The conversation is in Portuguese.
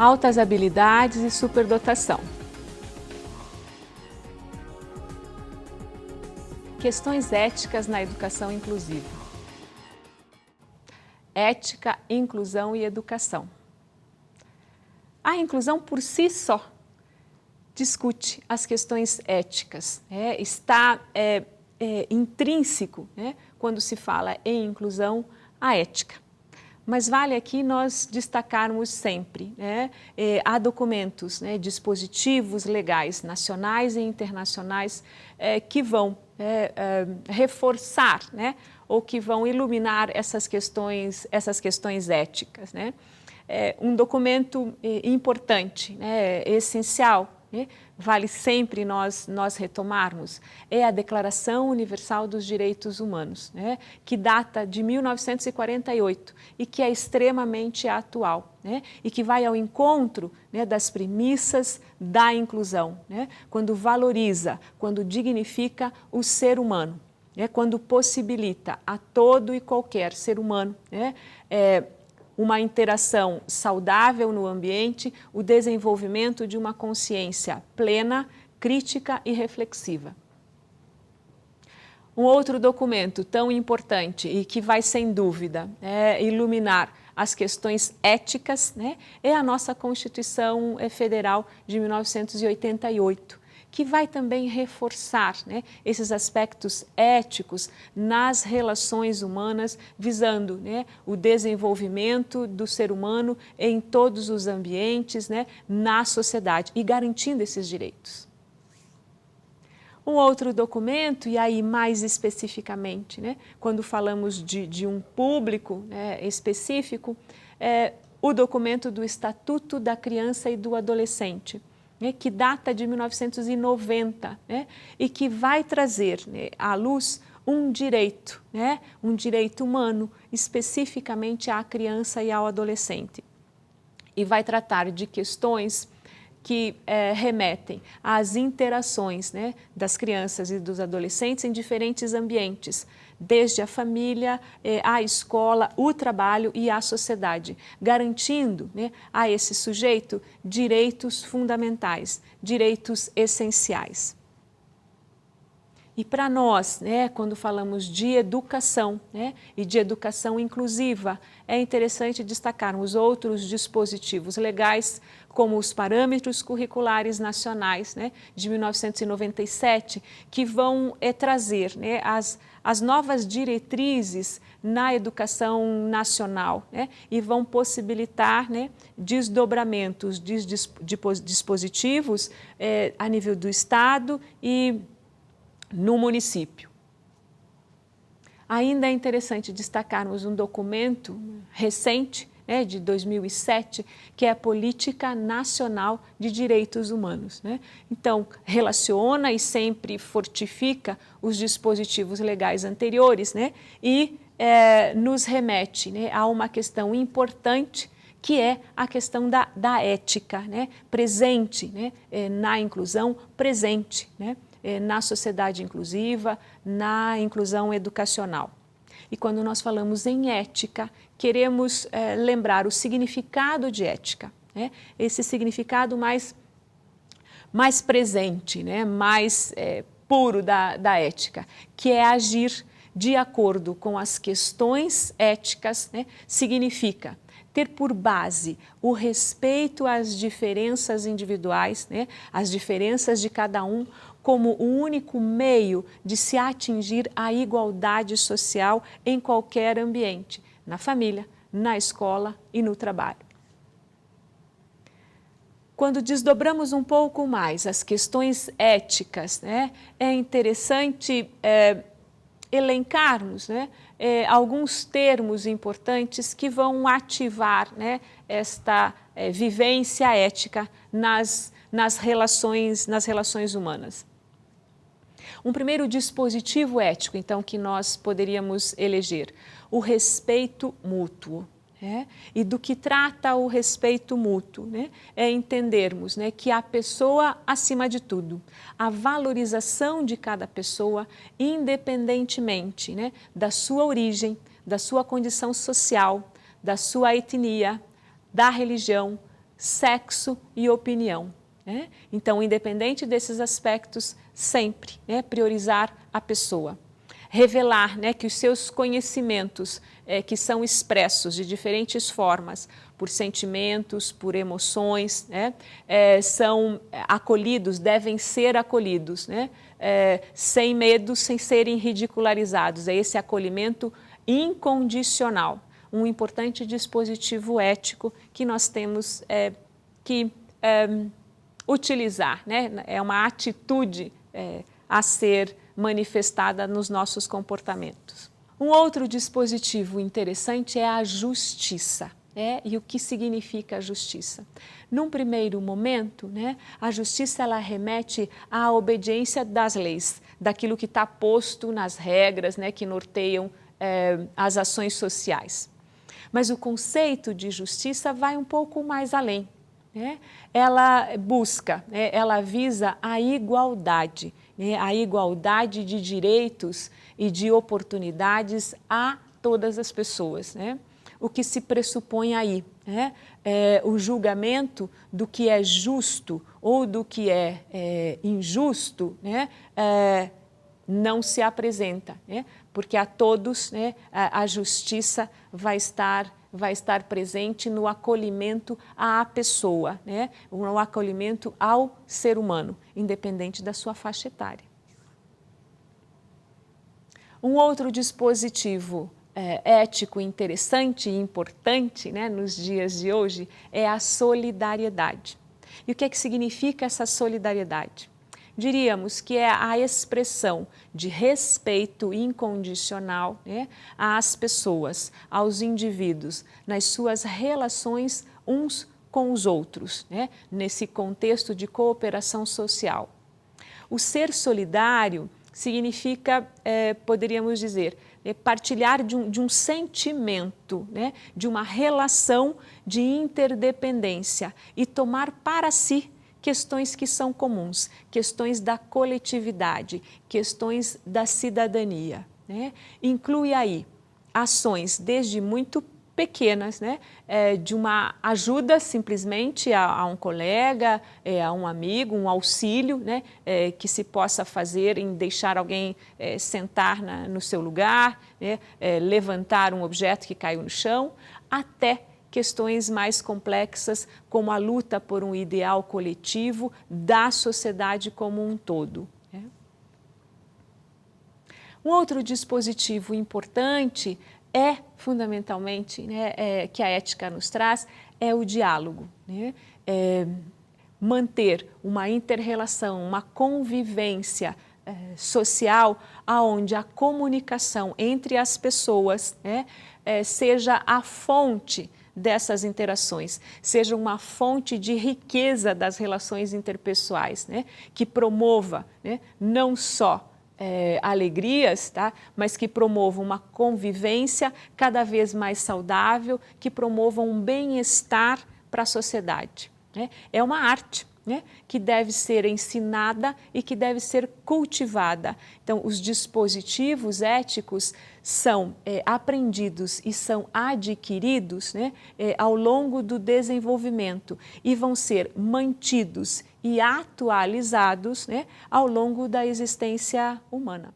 altas habilidades e superdotação. Questões éticas na educação inclusiva. Ética, inclusão e educação. A inclusão por si só discute as questões éticas, está intrínseco, quando se fala em inclusão, a ética. Mas vale aqui nós destacarmos sempre, há documentos, dispositivos legais nacionais e internacionais que vão reforçar, ou que vão iluminar essas questões éticas. Um documento importante, essencial, vale sempre nós retomarmos, é a Declaração Universal dos Direitos Humanos, que data de 1948 e que é extremamente atual, e que vai ao encontro das premissas da inclusão, quando valoriza, quando dignifica o ser humano, quando possibilita a todo e qualquer ser humano uma interação saudável no ambiente, o desenvolvimento de uma consciência plena, crítica e reflexiva. Um outro documento tão importante e que vai, sem dúvida, iluminar as questões éticas, é a nossa Constituição Federal de 1988, que vai também reforçar esses aspectos éticos nas relações humanas, visando o desenvolvimento do ser humano em todos os ambientes, na sociedade, e garantindo esses direitos. Um outro documento, e aí mais especificamente, quando falamos de um público específico, é o documento do Estatuto da Criança e do Adolescente, que data de 1990, e que vai trazer à luz um direito humano, especificamente à criança e ao adolescente. E vai tratar de questões que remetem às interações das crianças e dos adolescentes em diferentes ambientes, desde a família, a escola, o trabalho e a sociedade, garantindo a esse sujeito direitos fundamentais, direitos essenciais. E para nós, quando falamos de educação e de educação inclusiva, é interessante destacarmos outros dispositivos legais, como os Parâmetros Curriculares Nacionais de 1997, que vão trazer as novas diretrizes na educação nacional e vão possibilitar desdobramentos de dispositivos a nível do Estado e no município. Ainda é interessante destacarmos um documento recente, de 2007, que é a Política Nacional de Direitos Humanos. Então, relaciona e sempre fortifica os dispositivos legais anteriores e nos remete a uma questão importante, que é a questão da ética, presente na inclusão, presente na sociedade inclusiva, na inclusão educacional. E quando nós falamos em ética, queremos lembrar o significado de ética, esse significado mais presente, mais puro da ética, que é agir de acordo com as questões éticas, significa ter por base o respeito às diferenças individuais, às diferenças de cada um, como o único meio de se atingir a igualdade social em qualquer ambiente, na família, na escola e no trabalho. Quando desdobramos um pouco mais as questões éticas, é interessante elencarmos alguns termos importantes que vão ativar esta vivência ética nas relações humanas. Um primeiro dispositivo ético, então, que nós poderíamos eleger, o respeito mútuo. E do que trata o respeito mútuo, é entendermos que a pessoa acima de tudo, a valorização de cada pessoa, independentemente da sua origem, da sua condição social, da sua etnia, da religião, sexo e opinião. Né? Então, independente desses aspectos, sempre priorizar a pessoa. Revelar que os seus conhecimentos, que são expressos de diferentes formas, por sentimentos, por emoções, são acolhidos, devem ser acolhidos, sem medo, sem serem ridicularizados. É esse acolhimento incondicional, um importante dispositivo ético que nós temos que utilizar, é uma atitude a ser manifestada nos nossos comportamentos. Um outro dispositivo interessante é a justiça. E o que significa a justiça? Num primeiro momento, a justiça ela remete à obediência das leis, daquilo que está posto nas regras que norteiam as ações sociais. Mas o conceito de justiça vai um pouco mais além. Ela busca, ela visa a igualdade de direitos e de oportunidades a todas as pessoas. O que se pressupõe aí é o julgamento do que é justo ou do que é injusto, não se apresenta, porque a todos a justiça vai estar presente no acolhimento à pessoa, no acolhimento ao ser humano, independente da sua faixa etária. Um outro dispositivo ético interessante e importante nos dias de hoje é a solidariedade. E o que é que significa essa solidariedade? Diríamos que é a expressão de respeito incondicional às pessoas, aos indivíduos, nas suas relações uns com os outros, nesse contexto de cooperação social. O ser solidário significa, poderíamos dizer, partilhar de um sentimento, de uma relação de interdependência e tomar para si questões que são comuns, questões da coletividade, questões da cidadania. Inclui aí ações desde muito pequenas, de uma ajuda simplesmente a um colega, a um amigo, um auxílio que se possa fazer em deixar alguém sentar no seu lugar, levantar um objeto que caiu no chão, até questões mais complexas, como a luta por um ideal coletivo da sociedade como um todo. Um outro dispositivo importante fundamentalmente, que a ética nos traz, é o diálogo. Manter uma inter-relação, uma convivência social, onde a comunicação entre as pessoas seja a fonte dessas interações, seja uma fonte de riqueza das relações interpessoais, que promova não só alegrias, mas que promova uma convivência cada vez mais saudável, que promova um bem-estar para a sociedade. É uma arte que deve ser ensinada e que deve ser cultivada. Então, os dispositivos éticos são aprendidos e são adquiridos ao longo do desenvolvimento e vão ser mantidos e atualizados ao longo da existência humana.